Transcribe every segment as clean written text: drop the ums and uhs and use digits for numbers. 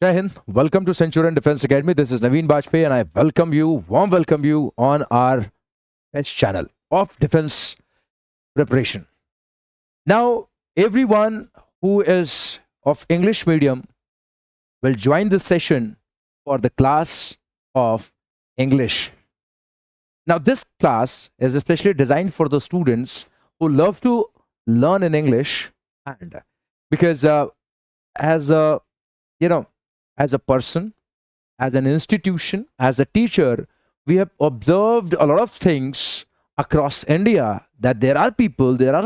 Jai Hind. Welcome to Centurion Defense Academy. This is Naveen Bajpayee, and I warm welcome you on our best channel of defense preparation. Now, everyone who is of English medium will join this session for the class of English. Now, this class is especially designed for the students who love to learn in English, and because as a you know as a person, as an institution, as a teacher, we have observed a lot of things across India that there are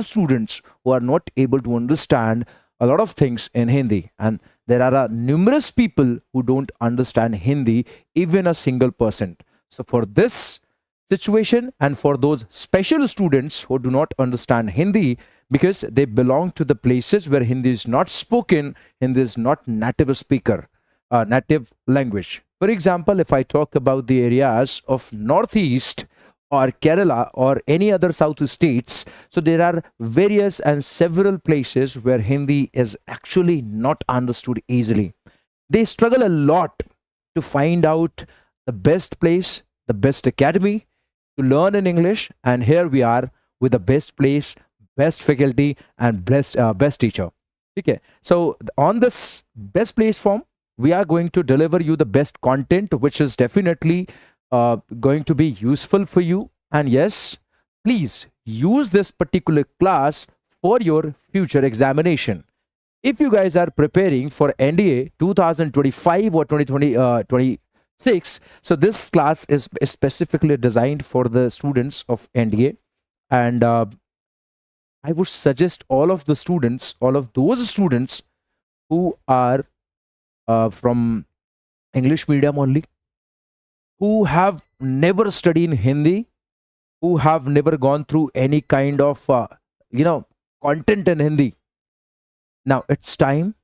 students who are not able to understand a lot of things in Hindi. And there are numerous people who don't understand Hindi, even a single percent. So, for this situation and for those special students who do not understand Hindi, because they belong to the places where Hindi is not spoken, Hindi is not native speaker, native language. For example, if I talk about the areas of Northeast or Kerala or any other South states, so there are various and several places where Hindi is actually not understood easily. They struggle a lot to find out the best place, the best academy to learn in English, and here we are with the best place, best faculty, and best teacher. Okay, so on this best place form, we are going to deliver you the best content, which is definitely going to be useful for you. And yes, please use this particular class for your future examination. If you guys are preparing for NDA 2025 or 2026, so this class is specifically designed for the students of NDA. And I would suggest all of those students who are from English medium only, who have never studied Hindi, who have never gone through any kind of content in Hindi. Now it's time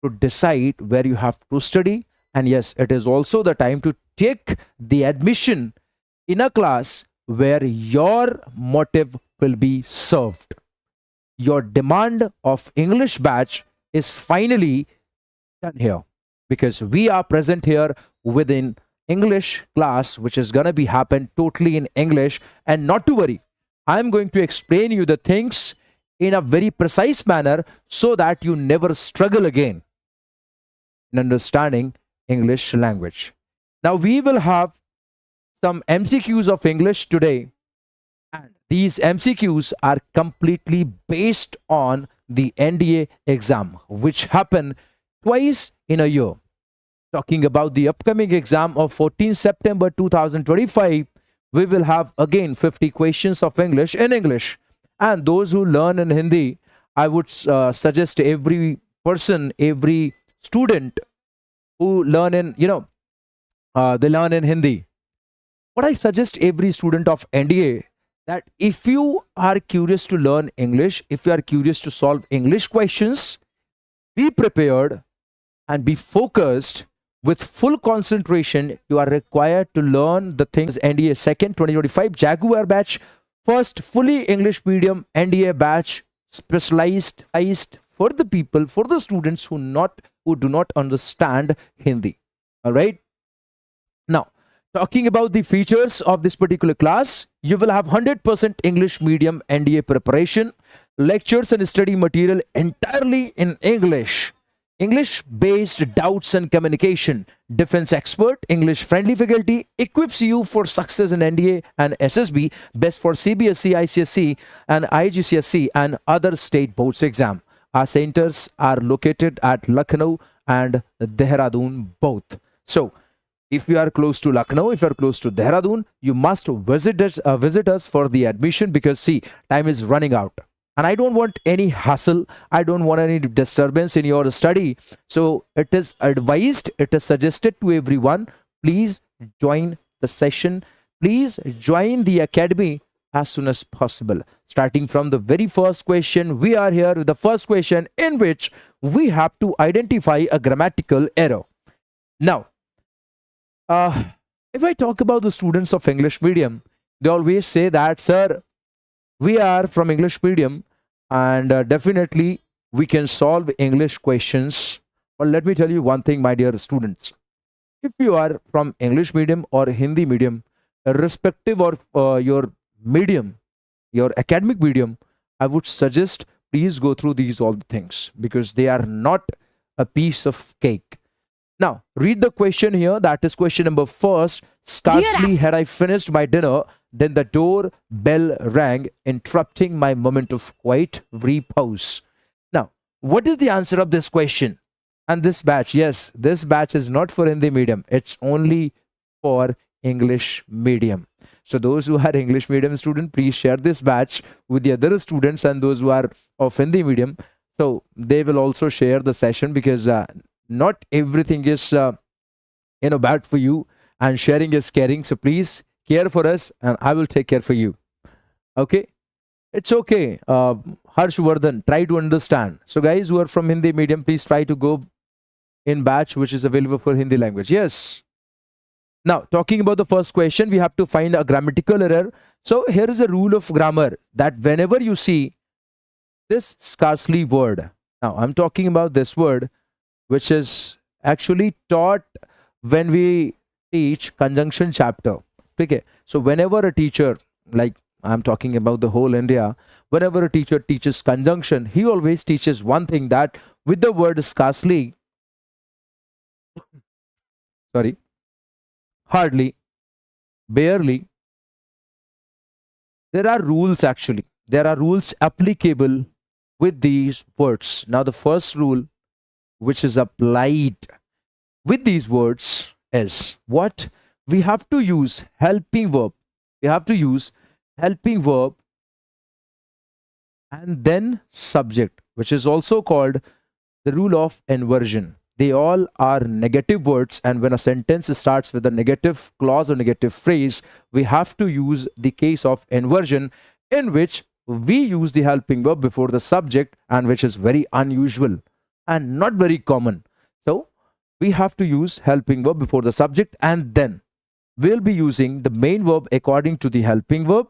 to decide where you have to study, and yes, it is also the time to take the admission in a class where your motive will be served. Your demand of English batch is finally done here, because we are present here within English class, which is going to be happen totally in English. And not to worry, I'm going to explain you the things in a very precise manner so that you never struggle again in understanding English language. Now we will have some MCQs of English today, and these MCQs are completely based on the NDA exam, which happen twice in a year. Talking about the upcoming exam of 14 September 2025, we will have again 50 questions of English in English. And those who learn in Hindi, I would suggest every person, every student who learn in, they learn in Hindi. What I suggest every student of NDA, that if you are curious to learn English, if you are curious to solve English questions, be prepared and be focused with full concentration. You are required to learn the things NDA second 2025 Jaguar batch, first fully English medium NDA batch, specialized for the people, for the students who do not understand Hindi. All right. Now, talking about the features of this particular class, you will have 100% English medium NDA preparation, lectures and study material entirely in English. English-based doubts and communication, defense expert, English-friendly faculty equips you for success in NDA and SSB, best for CBSE, ICSE, and IGCSE and other state boards exam. Our centers are located at Lucknow and Dehradun both. So, if you are close to Lucknow, if you are close to Dehradun, you must visit us for the admission, because see, time is running out. And I don't want any hassle. I don't want any disturbance in your study. So it is advised, it is suggested to everyone, please join the session. Please join the academy as soon as possible. Starting from the very first question, we are here with the first question in which we have to identify a grammatical error. Now, if I talk about the students of English medium, they always say that, sir, we are from English medium, and definitely we can solve English questions Well, let me tell you one thing, my dear students. If you are from English medium or Hindi medium, irrespective of your medium, your academic medium, I would suggest please go through these all the things because they are not a piece of cake. Now, read the question here. That is question number first. Scarcely had I finished my dinner, then the door bell rang, interrupting my moment of quiet repose. Now, what is the answer of this question? And this batch, yes, this batch is not for Hindi medium. It's only for English medium. So those who are English medium student, please share this batch with the other students and those who are of Hindi medium. So they will also share the session because not everything is bad for you, and sharing is caring. So please care for us, and I will take care for you. Okay, it's okay. Harshvardhan, try to understand. So guys who are from Hindi medium, please try to go in batch which is available for Hindi language. Yes. Now, talking about the first question, we have to find a grammatical error. So here is a rule of grammar that whenever you see this scarcely word, now I'm talking about this word which is actually taught when we teach conjunction chapter. Okay, so whenever a teacher, like I'm talking about the whole India, whenever a teacher teaches conjunction, he always teaches one thing, that with the word scarcely, sorry, hardly, barely, there are rules actually. There are rules applicable with these words. Now, the first rule which is applied with these words is what? We have to use helping verb. We have to use helping verb and then subject, which is also called the rule of inversion. They all are negative words, and when a sentence starts with a negative clause or negative phrase, we have to use the case of inversion, in which we use the helping verb before the subject, and which is very unusual and not very common. So we have to use helping verb before the subject, and then we'll be using the main verb according to the helping verb.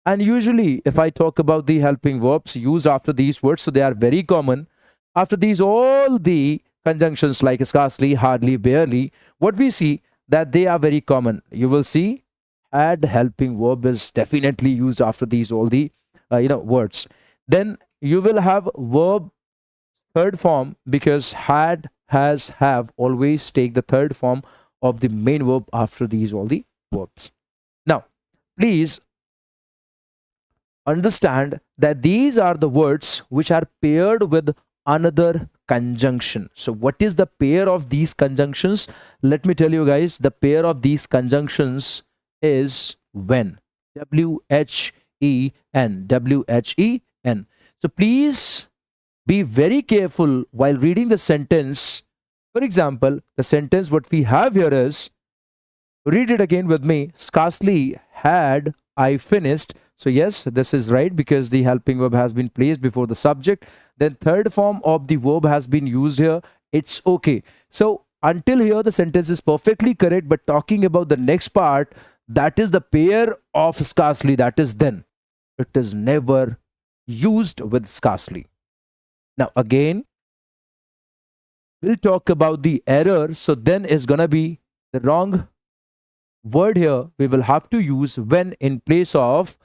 And usually if I talk about the helping verbs used after these words, so they are very common. After these, all the conjunctions like scarcely, hardly, barely, what we see that they are very common. You will see had helping verb is definitely used after these all the words. Then you will have verb third form, because had, has, have always take the third form of the main verb after these all the verbs. Now, please understand that these are the words which are paired with another conjunction. So what is the pair of these conjunctions? Let me tell you guys, the pair of these conjunctions is when. W-H-E-N. W-H-E-N. So please be very careful while reading the sentence. For example, the sentence what we have here is, read it again with me. Scarcely had I finished. So yes, this is right because the helping verb has been placed before the subject. Then third form of the verb has been used here. It's okay. So until here the sentence is perfectly correct, but talking about the next part, that is the pair of scarcely, that is then. It is never used with scarcely. Now again, we'll talk about the error. So then is gonna be the wrong word here. We will have to use when in place of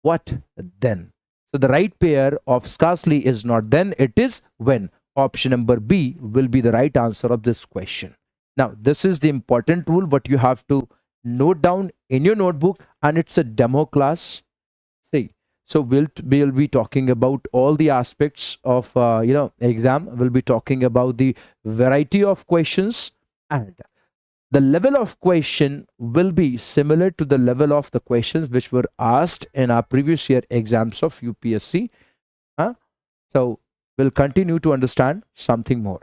what? Then. So the right pair of scarcely is not then, it is when. Option number B will be the right answer of this question. Now this is the important rule what you have to note down in your notebook, and it's a demo class. See, so we'll be talking about all the aspects of exam. We'll be talking about the variety of questions, and the level of question will be similar to the level of the questions which were asked in our previous year exams of UPSC. So we'll continue to understand something more.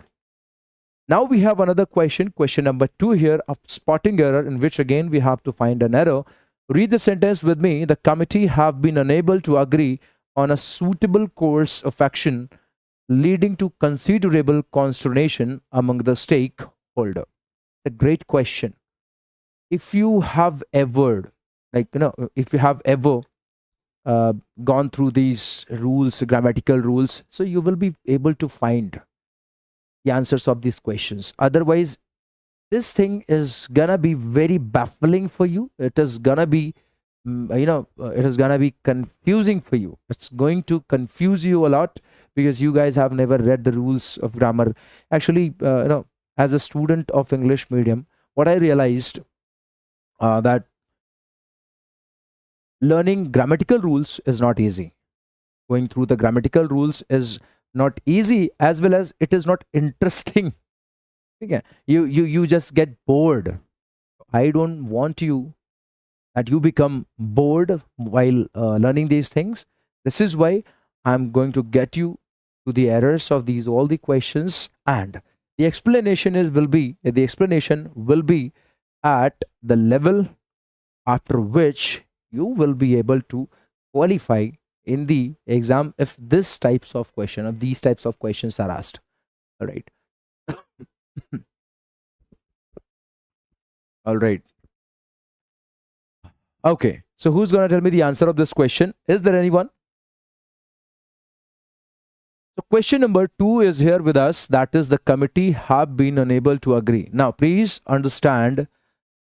Now we have another question, question number 2 here, of spotting error, in which again we have to find an error. Read the sentence with me. The committee have been unable to agree on a suitable course of action, leading to considerable consternation among the stakeholder. A great question. If you have ever, if you have ever gone through these rules, grammatical rules, so you will be able to find the answers of these questions. Otherwise, this thing is gonna be very baffling for you. It is gonna be, it is gonna be confusing for you. It's going to confuse you a lot because you guys have never read the rules of grammar. Actually, as a student of English medium, what I realized that learning grammatical rules is not easy. Going through the grammatical rules is not easy, as well as it is not interesting. Okay. You just get bored. I don't want you that you become bored while learning these things. This is why I'm going to get you to the errors of these all the questions, and the explanation will be at the level after which you will be able to qualify in the exam if these types of questions are asked. All right. All right. Okay. So who's going to tell me the answer of this question? Is there anyone? So question number 2 is here with us. That is, the committee have been unable to agree. Now, please understand,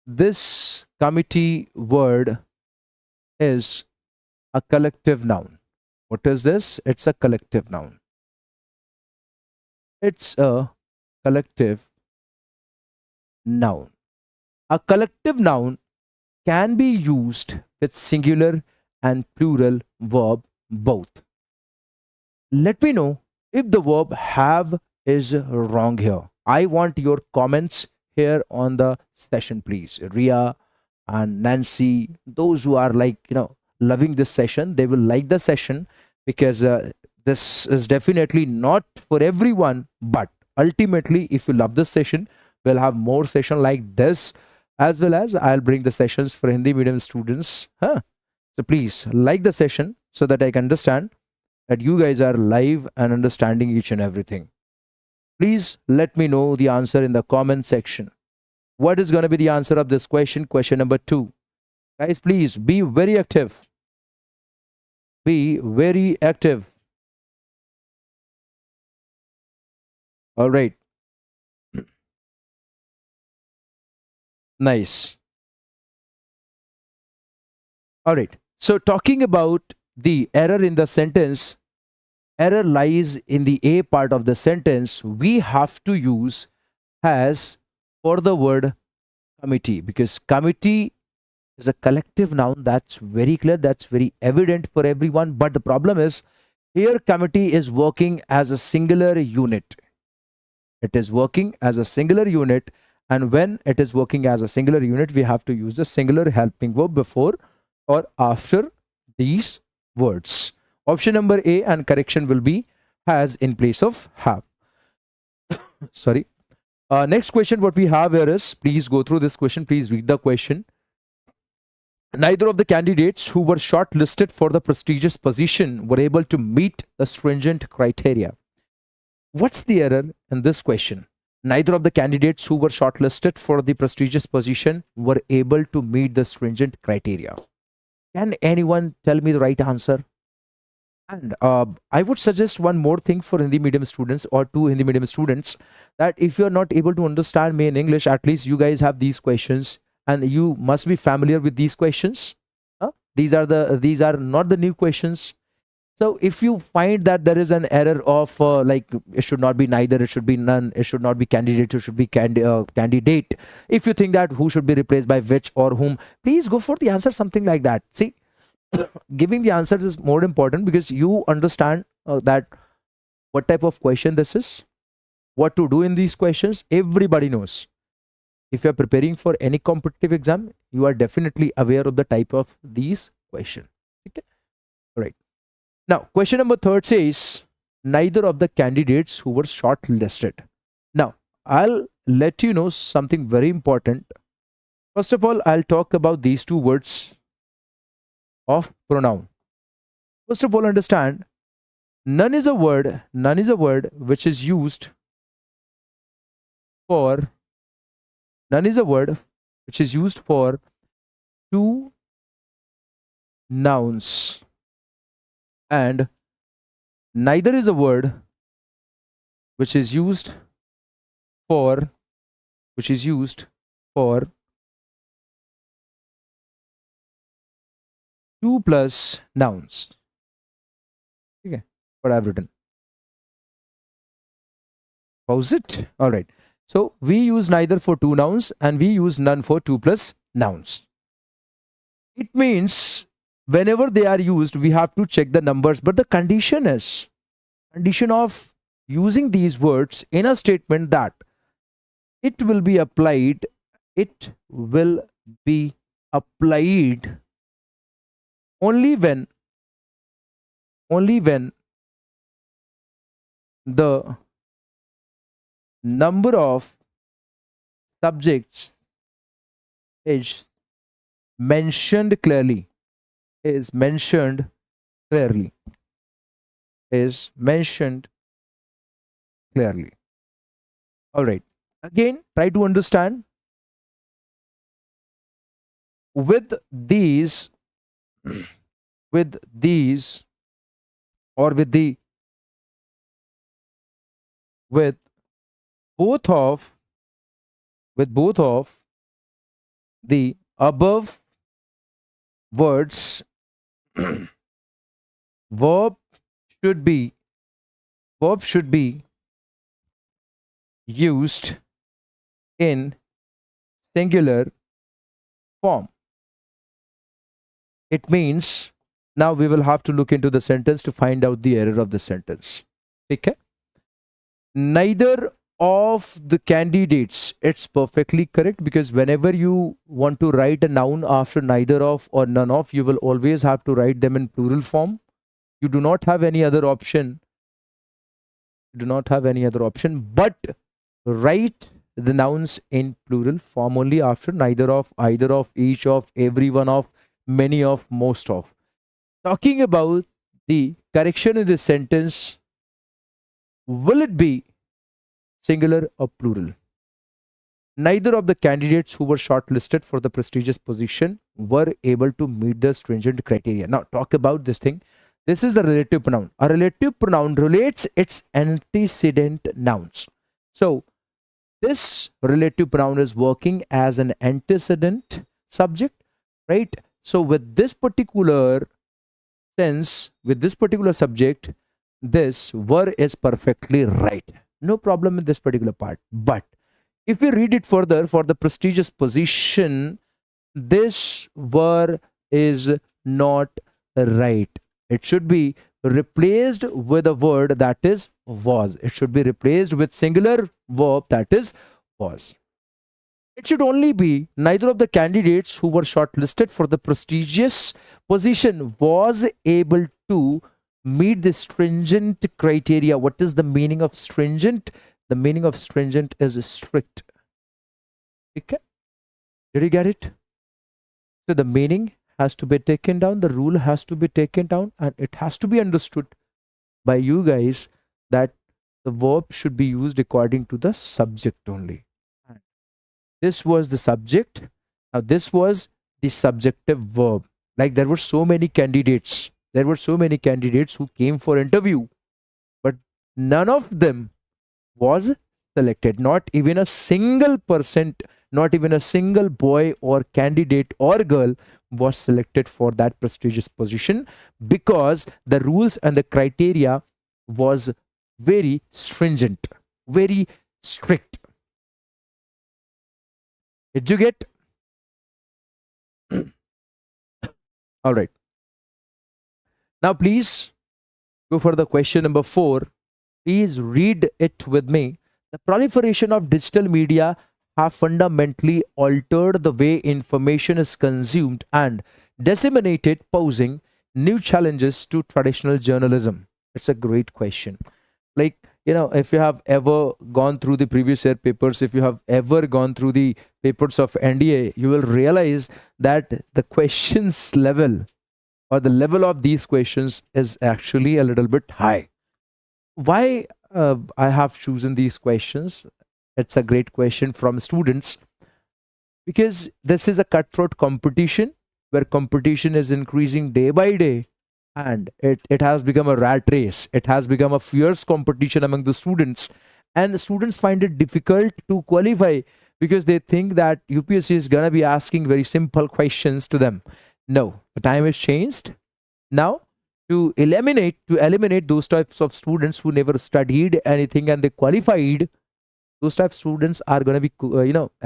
this committee word is a collective noun. What is this? It's a collective noun. It's a collective noun. A collective noun can be used with singular and plural verb both. Let me know if the verb have is wrong here. I want your comments here on the session, please. Ria and Nancy, those who are loving this session, they will like the session because this is definitely not for everyone. But ultimately, if you love this session, we'll have more session like this, as well as I'll bring the sessions for Hindi medium students. So please like the session so that I can understand that you guys are live and understanding each and everything. Please let me know the answer in the comment section. What is going to be the answer of this question? Question number 2. Guys, please be very active. Be very active. All right. Nice. All right. So talking about the error in the sentence, error lies in the A part of the sentence. We have to use has for the word committee, because committee is a collective noun. That's very clear. That's very evident for everyone. But the problem is, here committee is working as a singular unit. It is working as a singular unit. And when it is working as a singular unit, we have to use the singular helping verb before or after these words. Option number A, and correction will be has in place of have. Sorry. Next question what we have here is, please go through this question. Please read the question. Neither of the candidates who were shortlisted for the prestigious position were able to meet the stringent criteria. What's the error in this question? Neither of the candidates who were shortlisted for the prestigious position were able to meet the stringent criteria. Can anyone tell me the right answer? And I would suggest one more thing for Hindi medium students or to Hindi medium students, that if you're not able to understand me in English, at least you guys have these questions and you must be familiar with these questions. These are not the new questions. So if you find that there is an error of it should not be neither, it should be none, it should not be candidate, it should be candidate. If you think that who should be replaced by which or whom, please go for the answer something like that. See, giving the answers is more important because you understand that what type of question this is, what to do in these questions. Everybody knows. If you are preparing for any competitive exam, you are definitely aware of the type of these questions. Okay, right. Now, question number 3 says, neither of the candidates who were shortlisted. Now, I'll let you know something very important. First of all, I'll talk about these two words of pronoun. First of all, understand, none is a word which is used for two nouns, and neither is a word which is used for, which is used for 2 plus nouns. Okay, what I've written. Pause it. All right. So we use neither for 2 nouns and we use none for 2 plus nouns. It means whenever they are used, we have to check the numbers. But the condition of using these words in a statement that it will be applied only when the number of subjects is mentioned clearly. All right. Again, try to understand. With these or with both of the above words, verb should be used in singular form. It means now we will have to look into the sentence to find out the error of the sentence. Okay? Neither of the candidates, it's perfectly correct, because whenever you want to write a noun after neither of or none of, you will always have to write them in plural form. You do not have any other option. But write the nouns in plural form only after neither of, either of, each of, every one of, many of, most of. Talking about the correction in this sentence, will it be singular or plural? Neither of the candidates who were shortlisted for the prestigious position were able to meet the stringent criteria. Now, talk about this thing. This is a relative pronoun. A relative pronoun relates its antecedent nouns. So, this relative pronoun is working as an antecedent subject, right? So, with this particular sense, with this particular subject, this were is perfectly right. No problem in this particular part. But if we read it further, for the prestigious position, this were is not right. It should be replaced with a word that is was. It should be replaced with singular verb that is was. It should only be neither of the candidates who were shortlisted for the prestigious position was able to meet the stringent criteria. What is the meaning of stringent? The meaning of stringent is strict. Okay? Did you get it? So the meaning has to be taken down, the rule has to be taken down, and it has to be understood by you guys that the verb should be used according to the subject only. This was the subject. Now this was the subjective verb. Like there were so many candidates. There were so many candidates who came for interview, but none of them was selected. Not even a single percent, not even a single boy or candidate or girl was selected for that prestigious position, because the rules and the criteria was very stringent, very strict. Did you get? All right. Now, please go for the question number 4. Please read it with me. The proliferation of digital media have fundamentally altered the way information is consumed and disseminated, posing new challenges to traditional journalism. It's a great question. Like, if you have ever gone through the previous year papers, if you have ever gone through the papers of NDA, you will realize that the questions level or the level of these questions is actually a little bit high. Why I have chosen these questions? It's a great question from students, because this is a cutthroat competition where competition is increasing day by day, and it has become a rat race. It has become a fierce competition among the students, and students find it difficult to qualify because they think that UPSC is gonna be asking very simple questions to them. No, the time has changed now. To eliminate those types of students who never studied anything and they qualified, those type of students are going to be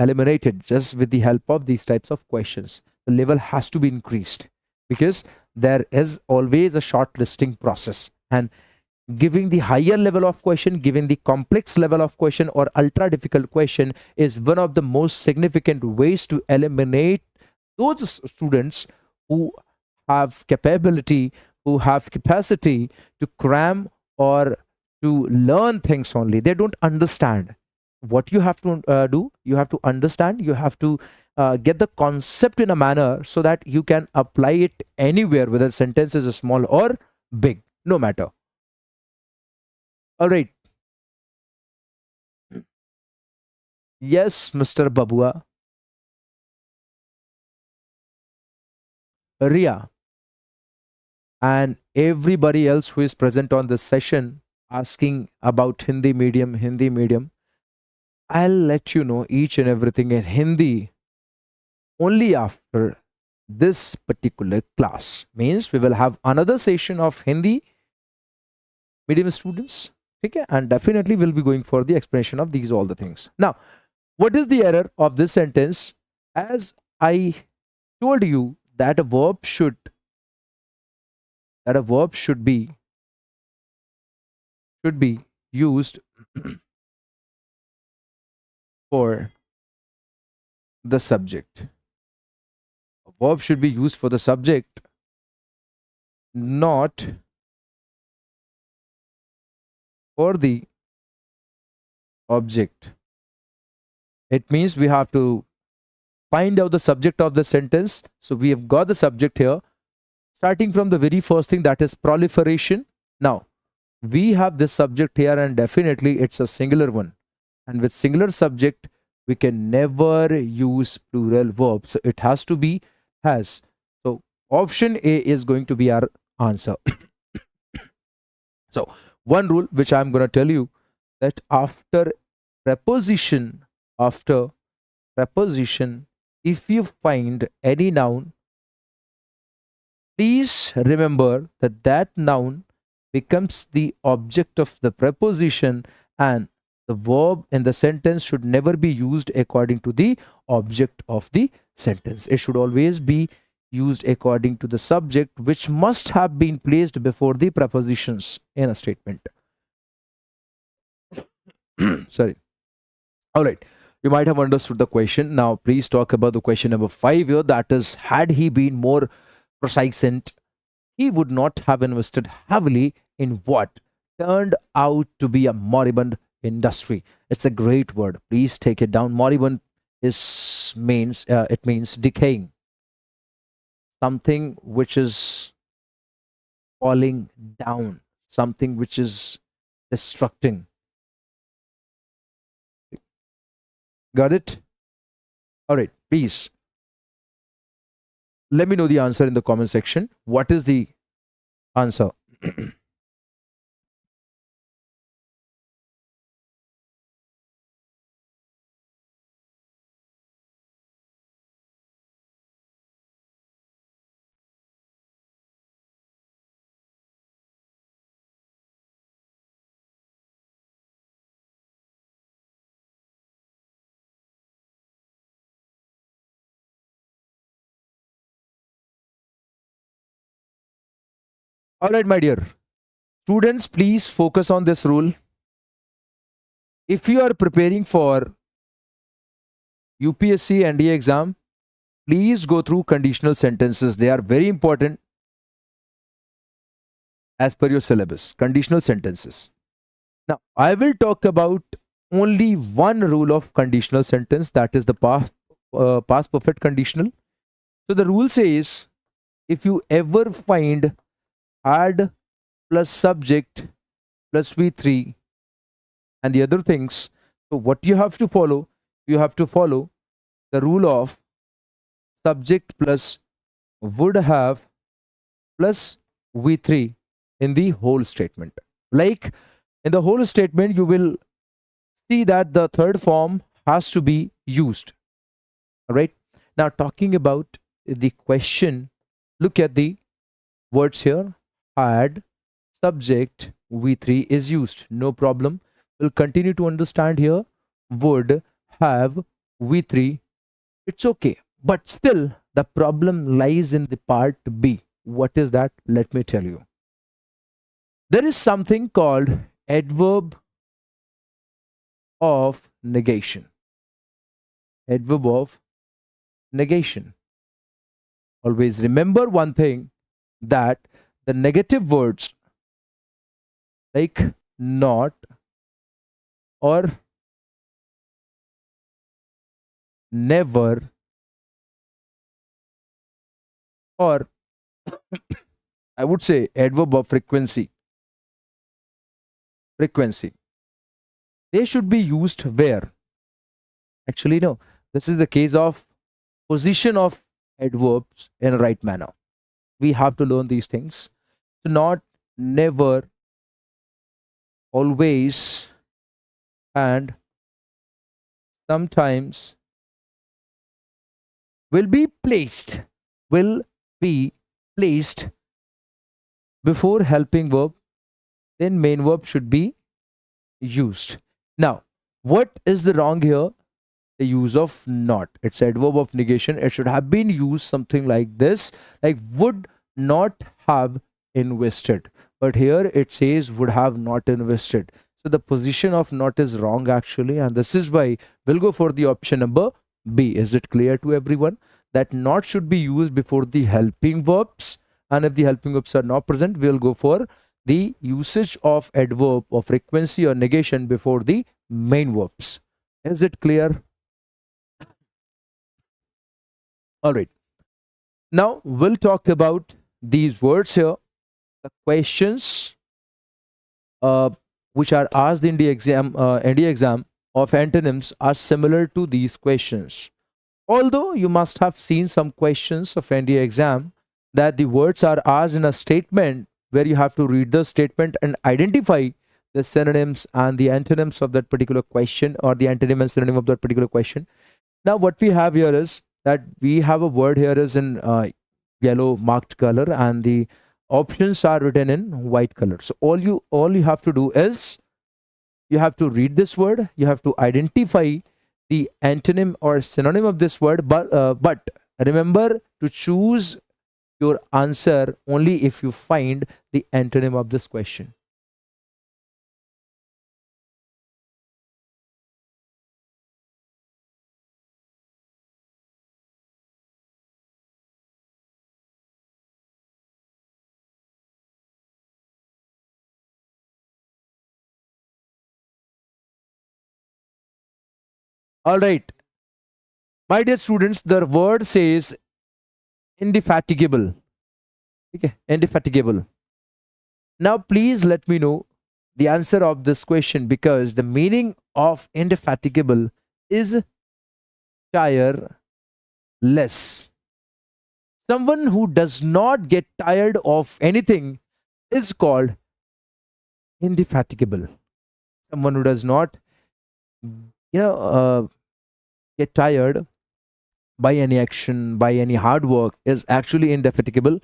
eliminated just with the help of these types of questions. The level has to be increased because there is always a shortlisting process, and giving the higher level of question, giving the complex level of question or ultra difficult question is one of the most significant ways to eliminate those students who have capability, who have capacity to cram or to learn things only. They don't understand what you have to do. You have to understand, you have to get the concept in a manner so that you can apply it anywhere, whether sentence is small or big, no matter. All right. Yes, Mr. Babua. Ria, and everybody else who is present on this session asking about Hindi medium, I'll let you know each and everything in Hindi only after this particular class. Means we will have another session of Hindi medium students. Okay, and definitely we'll be going for the explanation of these all the things. Now, what is the error of this sentence? As I told you that a verb should be used for the subject. A verb should be used for the subject, not for the object. It means we have to find out the subject of the sentence. So we have got the subject here, starting from the very first thing, that is proliferation. Now, we have this subject here, and definitely it's a singular one. And with singular subject, we can never use plural verb. So it has to be has. So option A is going to be our answer. So one rule which I'm going to tell you, that after preposition, if you find any noun, please remember that that noun becomes the object of the preposition, and the verb in the sentence should never be used according to the object of the sentence. It should always be used according to the subject, which must have been placed before the prepositions in a statement. Sorry. All right. You might have understood the question. Now, please talk about the question number 5 here. That is, had he been more precise, he would not have invested heavily in what turned out to be a moribund industry. It's a great word. Please take it down. Moribund means decaying, something which is falling down, something which is destructing. Got it? All right. Please let me know the answer in the comment section. What is the answer? All right, my dear students, please focus on this rule. If you are preparing for UPSC NDA exam, please go through conditional sentences. They are very important as per your syllabus. Conditional sentences. Now, I will talk about only one rule of conditional sentence, that is the past perfect conditional. So the rule says, if you ever find had plus subject plus V3 and the other things, so what you have to follow? You have to follow the rule of subject plus would have plus V3 in the whole statement. Like in the whole statement, you will see that the third form has to be used. All right. Now, talking about the question, look at the words here. Had, subject, V3 is used. No problem. We'll continue to understand here. Would, have, V3. It's okay. But still, the problem lies in the part B. What is that? Let me tell you. There is something called adverb of negation. Adverb of negation. Always remember one thing, that the negative words like not or never or I would say adverb of frequency, they should be used where? Actually, no. This is the case of position of adverbs in a right manner. We have to learn these things. So not, never, always, and sometimes will be placed, will be placed before helping verb, then main verb should be used. Now, what is the wrong here? The use of not. It's adverb of negation. It should have been used something like this, like would not have invested. But here it says would have not invested. So the position of not is wrong actually, and this is why we'll go for the option number B. Is it clear to everyone that not should be used before the helping verbs? And if the helping verbs are not present, we'll go for the usage of adverb of frequency or negation before the main verbs. Is it clear? All right. Now we'll talk about these words here. The questions uh, which are asked in the NDA exam of antonyms are similar to these questions. Although you must have seen some questions of NDA exam that the words are asked in a statement where you have to read the statement and identify the synonyms and the antonyms of that particular question, or the antonym and synonym of that particular question. Now, what we have here is that we have a word here is in yellow marked color, and the options are written in white color. So all you have to do is you have to read this word, you have to identify the antonym or synonym of this word, but remember to choose your answer only if you find the antonym of this question. All right, my dear students, the word says indefatigable. Okay, indefatigable. Now, please let me know the answer of this question, because the meaning of indefatigable is tireless. Someone who does not get tired of anything is called indefatigable. Someone who does not, get tired by any action, by any hard work, is actually indefatigable.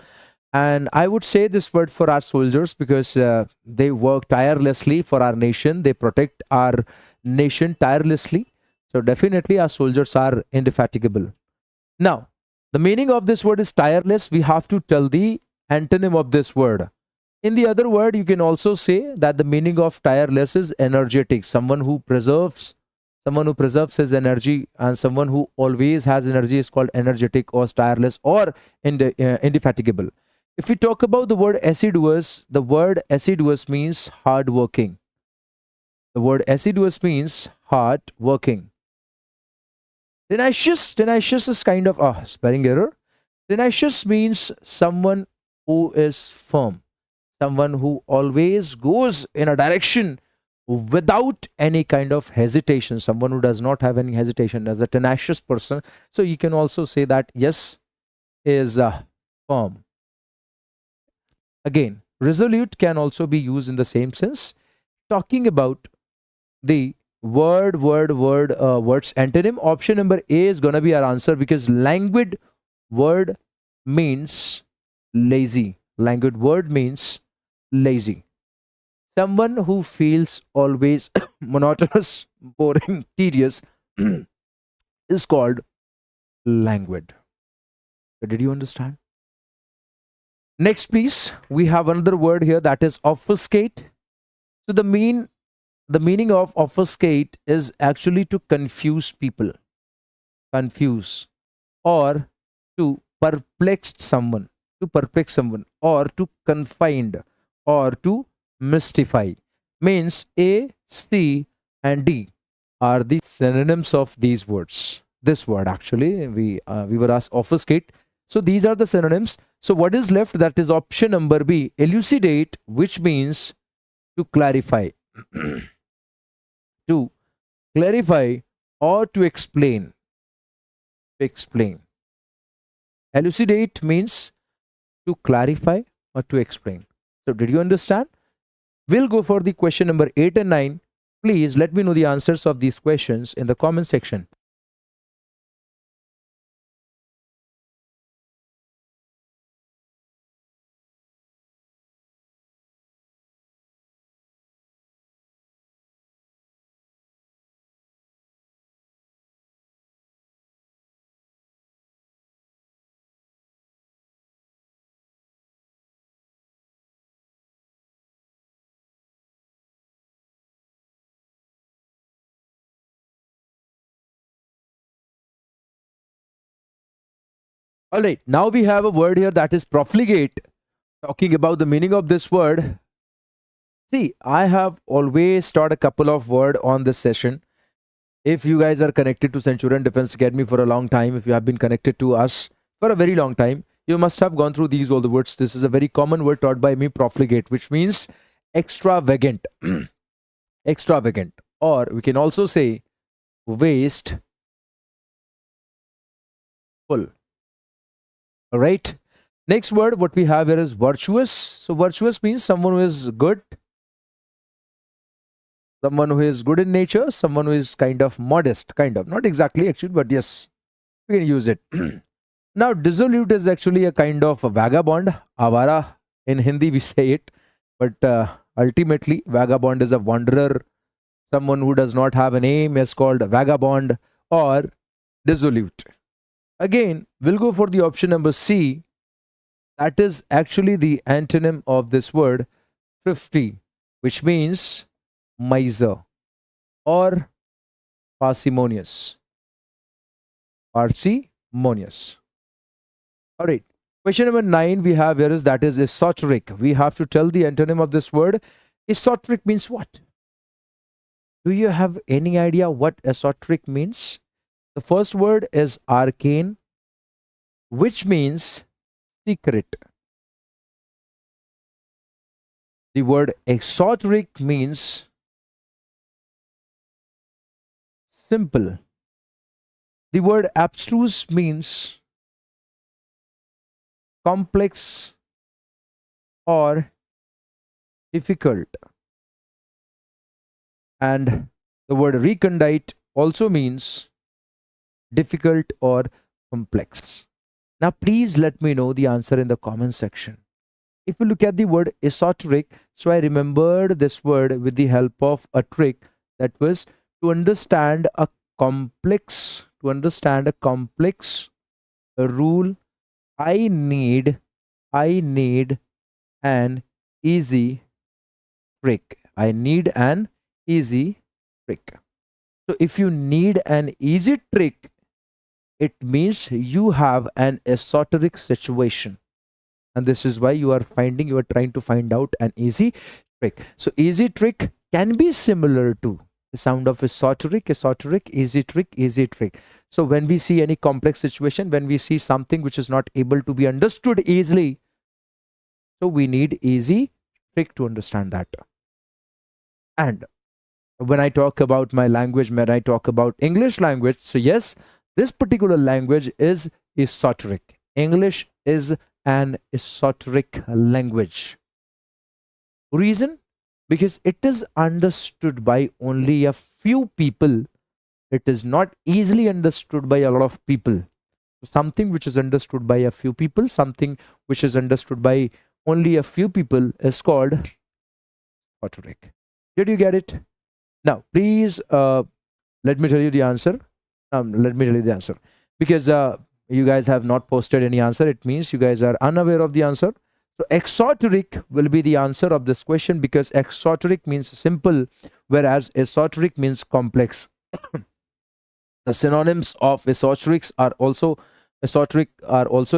And I would say this word for our soldiers, because they work tirelessly for our nation. They protect our nation tirelessly. So definitely our soldiers are indefatigable. Now, the meaning of this word is tireless. We have to tell the antonym of this word. In the other word, you can also say that the meaning of tireless is energetic. Someone who preserves his energy, and someone who always has energy is called energetic or tireless or indefatigable. If we talk about the word assiduous, the word assiduous means hardworking. The word assiduous means hardworking. Tenacious is kind of a spelling error. Tenacious means someone who is firm, someone who always goes in a direction without any kind of hesitation, someone who does not have any hesitation as a tenacious person. So you can also say that yes, is firm. Again, resolute can also be used in the same sense, talking about the Words antonym. Option number A is gonna be our answer, because languid word means lazy. Languid word means lazy. Someone who feels always monotonous, boring, tedious is called languid. Did you understand? Next, please, we have another word here, that is obfuscate. So the meaning of obfuscate is actually to confuse people, confuse, or to perplex someone, or to confind, or to mystify. Means A, C, and D are the synonyms of these words. This word actually, we were asked obfuscate. So these are the synonyms. So what is left? That is option number B, elucidate, which means to clarify, to clarify, or to explain. To explain. Elucidate means to clarify or to explain. So did you understand? We'll go for the question number 8 and 9. Please let me know the answers of these questions in the comment section. All right, now we have a word here, that is profligate. Talking about the meaning of this word. See, I have always taught a couple of words on this session. If you guys are connected to Centurion Defense Academy for a long time, if you have been connected to us for a very long time, you must have gone through these all the words. This is a very common word taught by me, profligate, which means extravagant. Extravagant. Or we can also say wasteful. All right. Next word, what we have here is virtuous. So virtuous means someone who is good, someone who is good in nature, someone who is kind of modest, kind of, not exactly actually, but yes, we can use it. Now, dissolute is actually a kind of a vagabond, avara in Hindi we say it, but ultimately vagabond is a wanderer, someone who does not have a name is called vagabond or dissolute. Again, we'll go for the option number C. That is actually the antonym of this word, thrifty, which means miser or parsimonious. Parsimonious. All right. Question number 9 we have here is, that is esoteric. We have to tell the antonym of this word. Esoteric means what? Do you have any idea what esoteric means? The first word is arcane, which means secret. The word exoteric means simple. The word abstruse means complex or difficult. And the word recondite also means difficult or complex. Now, please let me know the answer in the comment section. If you look at the word esoteric, so I remembered this word with the help of a trick, that was to understand a complex, rule. I need an easy trick. I need an easy trick. So if you need an easy trick, it means you have an esoteric situation. And this is why you are trying to find out an easy trick. So easy trick can be similar to the sound of esoteric, easy trick. So when we see any complex situation, when we see something which is not able to be understood easily, so we need easy trick to understand that. And when I talk about my language, when I talk about English language, so yes, this particular language is esoteric. English is an esoteric language. Reason? Because it is understood by only a few people, it is not easily understood by a lot of people. Something which is understood by a few people, something which is understood by only a few people is called esoteric. Did you get it? Now, please let me tell you the answer. Let me tell you the answer. Because you guys have not posted any answer, it means you guys are unaware of the answer. So, exoteric will be the answer of this question, because exoteric means simple, whereas esoteric means complex. The synonyms of esoteric are also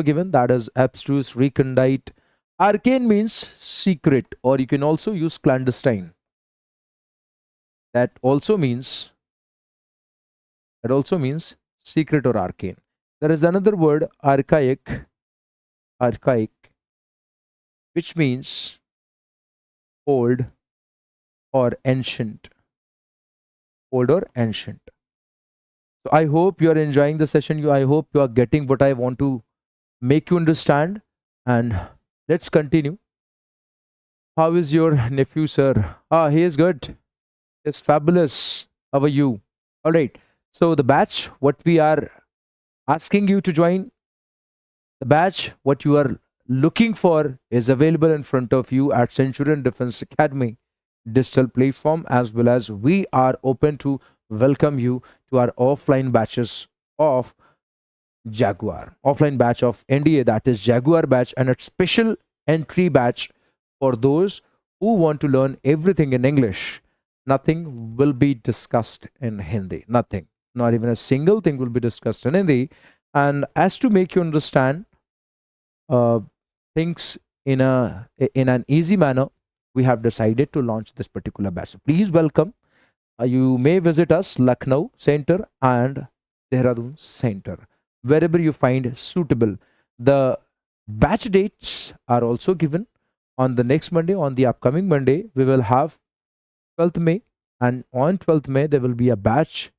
given, that is abstruse, recondite. Arcane means secret, or you can also use clandestine. That also means secret or arcane. There is another word, archaic, which means old or ancient. Old or ancient. So I hope you are enjoying the session. I hope you are getting what I want to make you understand. And let's continue. How is your nephew, sir? He is good. It's fabulous. How are you? All right. So the batch, what we are asking you to join, the batch, what you are looking for, is available in front of you at Centurion Defense Academy digital platform, as well as we are open to welcome you to our offline batches of Jaguar, offline batch of NDA, that is Jaguar batch, and a special entry batch for those who want to learn everything in English. Nothing will be discussed in Hindi. Nothing. Not even a single thing will be discussed in Hindi. And as to make you understand things in an easy manner, we have decided to launch this particular batch. So please welcome. You may visit us Lucknow Center and Dehradun Center, wherever you find suitable. The batch dates are also given on the next Monday. On the upcoming Monday, we will have 12th May, and on 12th May there will be a batch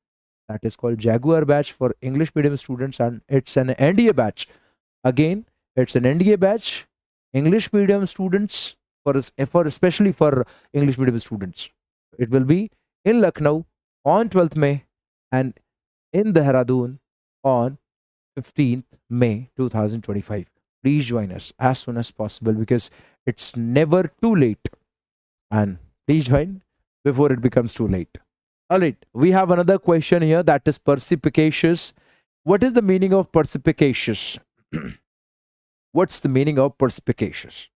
that is called Jaguar batch for English medium students, and it's an NDA batch. Again, it's an NDA batch, English medium students, for especially for English medium students. It will be in Lucknow on 12th May and in Dehradun on 15th May 2025. Please join us as soon as possible, because it's never too late. And please join before it becomes too late. All right, we have another question here, that is perspicacious. What is the meaning of perspicacious? What's the meaning of perspicacious?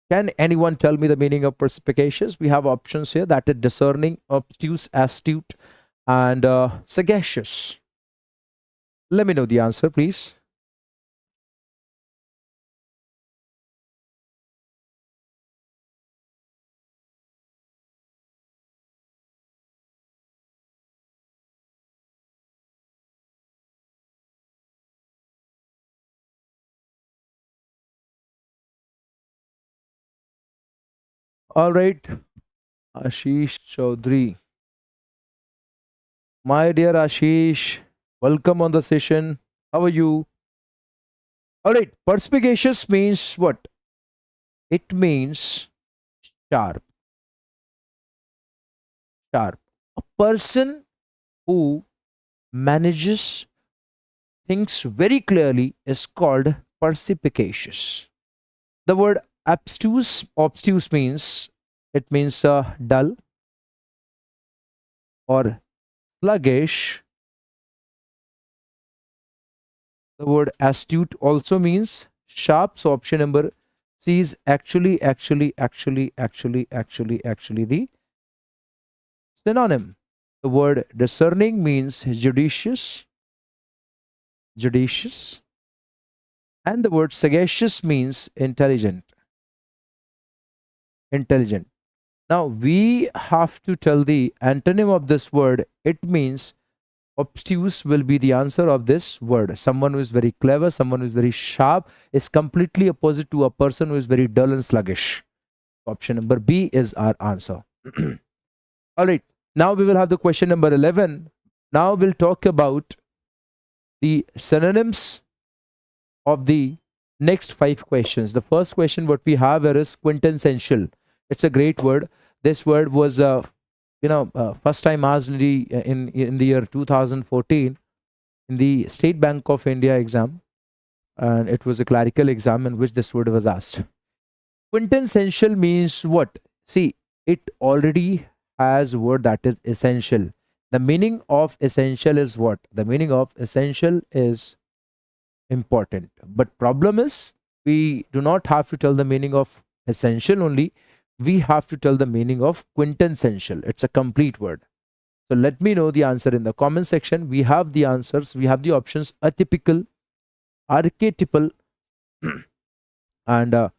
Can anyone tell me the meaning of perspicacious? We have options here, that is discerning, obtuse, astute, and sagacious. Let me know the answer, please. All right, Ashish Chaudhary. My dear Ashish, welcome on the session. How are you? All right, perspicacious means what? It means sharp. Sharp. A person who manages things very clearly is called perspicacious. The word obtuse means, it means dull or sluggish. The word astute also means sharp. So option number C is actually the synonym. The word discerning means judicious. And the word sagacious means intelligent. Now we have to tell the antonym of this word. It means obtuse will be the answer of this word. Someone who is very clever, someone who is very sharp, is completely opposite to a person who is very dull and sluggish. Option number B is our answer. All right, now we will have the question number 11. Now we'll talk about the synonyms of the next 5 questions. The first question what we have here is quintessential. It's a great word. This word was first time asked in the year 2014 in the State Bank of India exam, and it was a clerical exam in which this word was asked. Quintessential means what? See, it already has a word that is essential. The meaning of essential is what? The meaning of essential is important. But problem is we do not have to tell the meaning of essential only. We have to tell the meaning of quintessential. It's a complete word. So let me know the answer in the comment section. We have the answers. We have the options: atypical, archetypal, and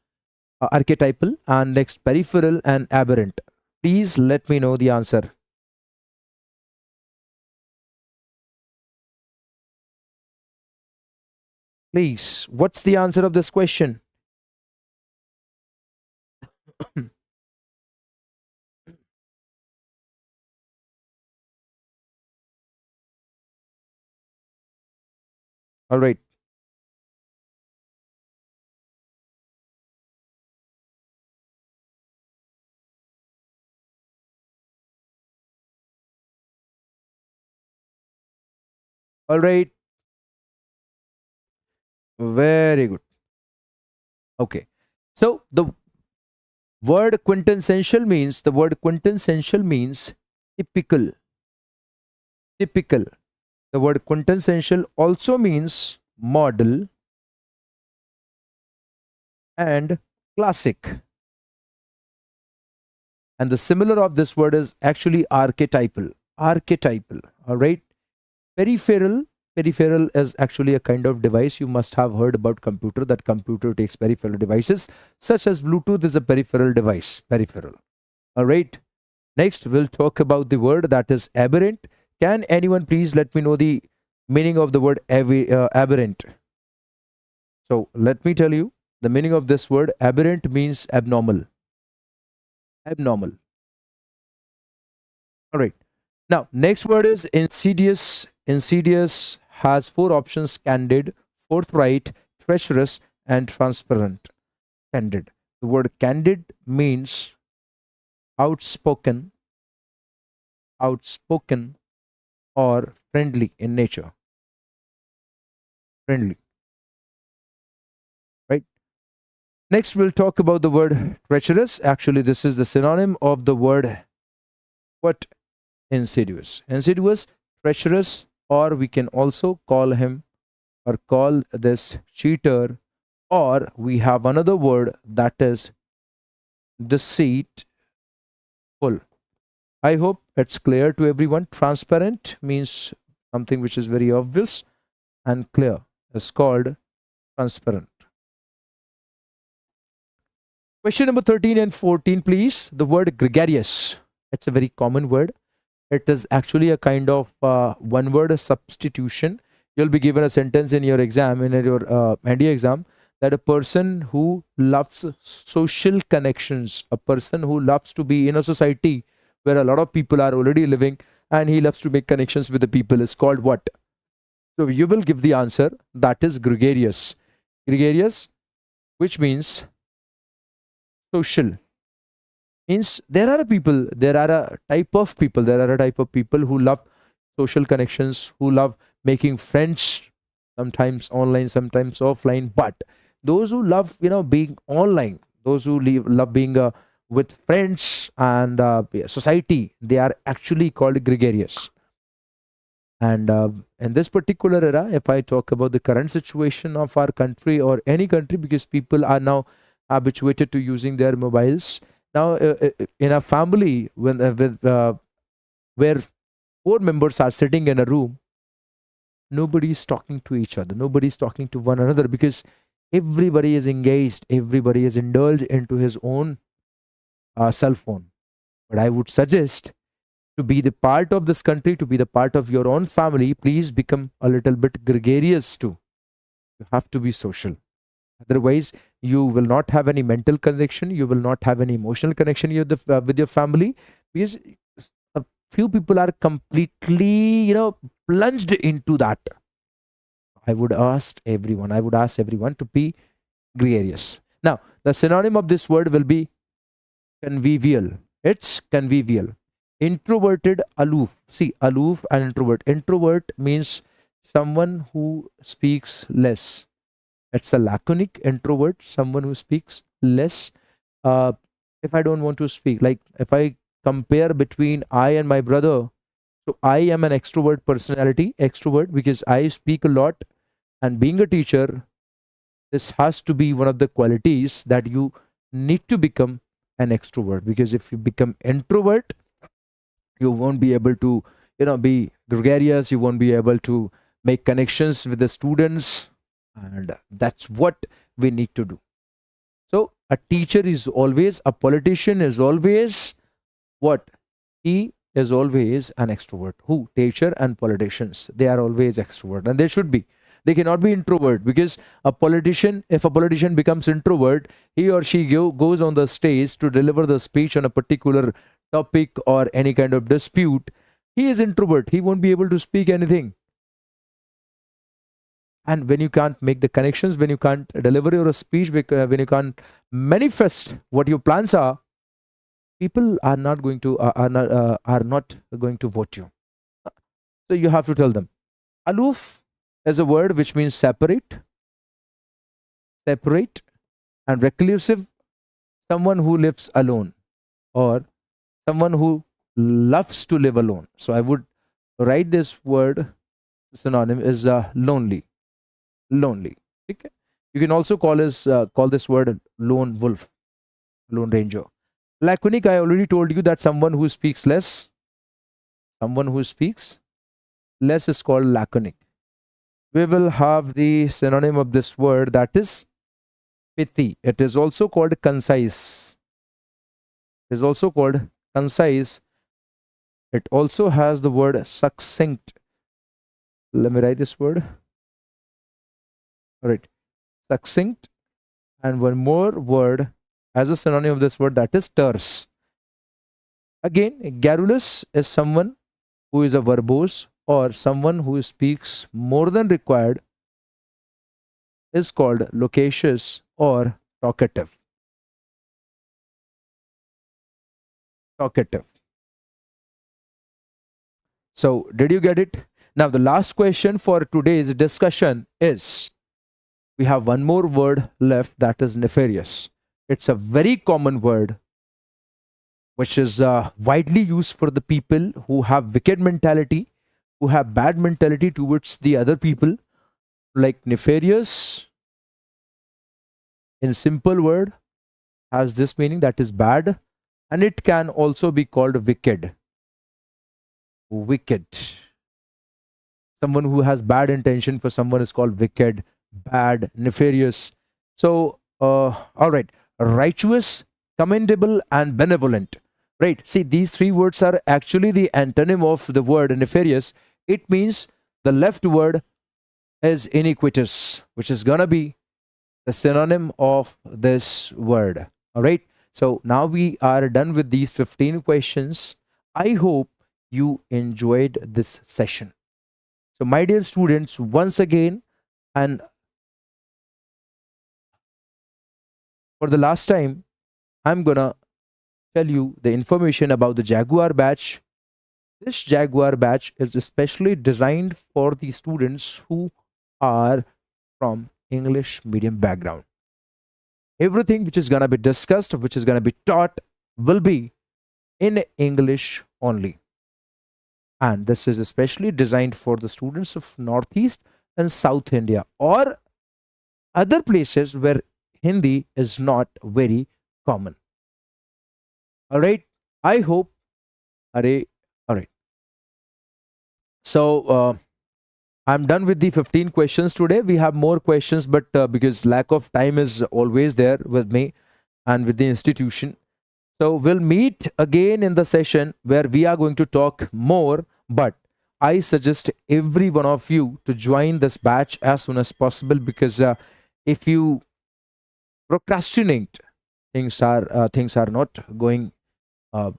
archetypal, and next peripheral and aberrant. Please let me know the answer. Please, what's the answer of this question? All right. All right. Very good. Okay. So the word quintessential means typical. Typical. The word quintessential also means model and classic. And the similar of this word is actually archetypal. Archetypal. All right. Peripheral. Peripheral is actually a kind of device. You must have heard about computer, that computer takes peripheral devices such as Bluetooth is a peripheral device. Peripheral. All right. Next, we'll talk about the word that is aberrant. Can anyone please let me know the meaning of the word aberrant? So let me tell you the meaning of this word. Aberrant means abnormal. Abnormal. All right. Now, next word is insidious. Insidious has four options: candid, forthright, treacherous, and transparent. Candid. The word candid means outspoken, outspoken, or friendly in nature. Friendly. Right. Next, we'll talk about the word treacherous. Actually, this is the synonym of the word what? Insidious. Insidious, treacherous, or we can also call him or call this cheater, or we have another word that is deceitful. I hope it's clear to everyone. Transparent means something which is very obvious, and clear is called transparent. Question number 13 and 14, please. The word gregarious. It's a very common word. It is actually a kind of one word substitution. You'll be given a sentence in your exam, in your NDA exam, that a person who loves social connections, a person who loves to be in a society where a lot of people are already living and he loves to make connections with the people is called what? So you will give the answer that is gregarious. Gregarious, which means social. Means there are a type of people who love social connections, who love making friends, sometimes online, sometimes offline. But those who love, being online, those who love being with friends and society, they are actually called gregarious. And in this particular era, if I talk about the current situation of our country or any country, because people are now habituated to using their mobiles. Now, in a family, where four members are sitting in a room, nobody is talking to each other, nobody is talking to one another, because everybody is engaged, everybody is indulged into his own cell phone. But I would suggest, to be the part of this country, to be the part of your own family, please become a little bit gregarious too. You have to be social. Otherwise, you will not have any mental connection, you will not have any emotional connection with your family, because a few people are completely, plunged into that. I would ask everyone to be gregarious. Now, the synonym of this word will be convivial. It's convivial. Introverted, aloof. See, aloof and introvert. Introvert means someone who speaks less. It's a laconic introvert, someone who speaks less. Uh, if I don't want to speak, like if I compare between I and my brother, so I am an extrovert personality, extrovert, because I speak a lot. And being a teacher, this has to be one of the qualities that you need to become an extrovert. Because if you become introvert, you won't be able to, be gregarious. You won't be able to make connections with the students, and that's what we need to do. So a teacher is always, a politician is always what? He is always an extrovert. Who? Teacher and politicians. They are always extrovert, and they should be. They cannot be introvert, because a politician, if a politician becomes introvert, he or she goes on the stage to deliver the speech on a particular topic or any kind of dispute. He is introvert. He won't be able to speak anything. And when you can't make the connections, when you can't deliver your speech, when you can't manifest what your plans are, people are not going to are not going to vote you. So you have to tell them. Aloof is a word which means separate, and reclusive, someone who lives alone, or someone who loves to live alone. So I would write this word synonym is lonely. Okay? You can also call this word lone wolf, lone ranger. Laconic, I already told you that someone who speaks less. Someone who speaks less is called laconic. We will have the synonym of this word, that is pithy. It is also called concise. It is also called concise. It also has the word succinct. Let me write this word. All right, succinct, and one more word as a synonym of this word, that is terse. Again, garrulous is someone who is a verbose, or someone who speaks more than required, is called loquacious or talkative. So, did you get it? Now, the last question for today's discussion is, we have one more word left, that is nefarious. It's a very common word which is widely used for the people who have wicked mentality, who have bad mentality towards the other people. Like nefarious, in simple word, has this meaning, that is bad, and it can also be called wicked. Someone who has bad intention for someone is called wicked, bad, nefarious. So all right, righteous, commendable, and benevolent. Right, see, these three words are actually the antonym of the word nefarious. It means the left word is iniquitous, which is gonna be the synonym of this word. All right, so now we are done with these 15 questions. I hope you enjoyed this session. So my dear students, once again, and for the last time, I'm gonna tell you the information about the Jaguar batch. This Jaguar batch is especially designed for the students who are from English medium background. Everything which is gonna be discussed, which is gonna be taught, will be in English only. And this is especially designed for the students of Northeast and South India, or other places where Hindi is not very common. All right, I hope. All right. So I'm done with the 15 questions today. We have more questions, but because lack of time is always there with me and with the institution. So we'll meet again in the session where we are going to talk more, but I suggest every one of you to join this batch as soon as possible, because if you procrastinate, things are not going to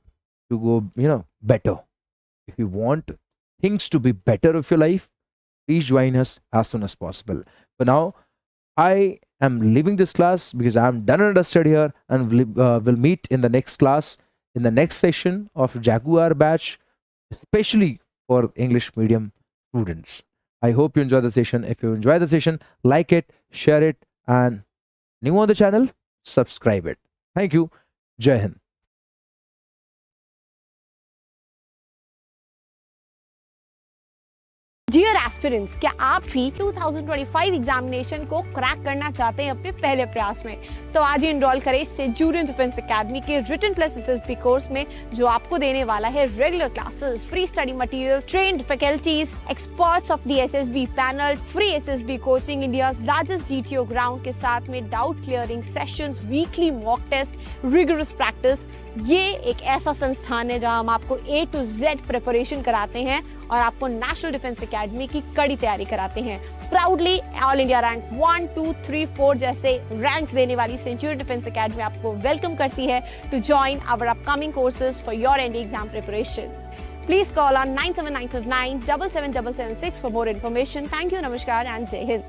go better. If you want things to be better of your life, please join us as soon as possible. For now, I am leaving this class because I am done and dusted here, and we'll meet in the next class in the next session of Jaguar batch, especially for English medium students. I hope you enjoy the session. If you enjoy the session, like it, share it, and new on the channel, subscribe it. Thank you. Jai Hind. Dear aspirants, क्या आप भी 2025 examination को crack करना चाहते हैं अपने पहले प्रयास में? तो आज ही इनरोल करें सेंचुरियन डिफेंस एकेडमी के रिटन प्लस एसएसबी कोर्स में, जो आपको देने वाला है regular classes, free study material, trained faculties, experts of the SSB panel, free SSB coaching, India largest GTO ground के साथ में doubt clearing sessions, weekly mock test, rigorous practice. ये एक ऐसा संस्थान है जहां हम आपको A to Z प्रिपरेशन कराते हैं और आपको नेशनल डिफेंस एकेडमी की कड़ी तैयारी कराते हैं। प्राउडली ऑल इंडिया रैंक 1, 2, 3, 4 जैसे रैंक्स देने वाली सेंचुरियन डिफेंस एकेडमी आपको वेलकम करती है to join our upcoming courses for your NDA exam preparation. Please call on 97959 77776 for more information. Thank you, Namaskar and Jai Hind.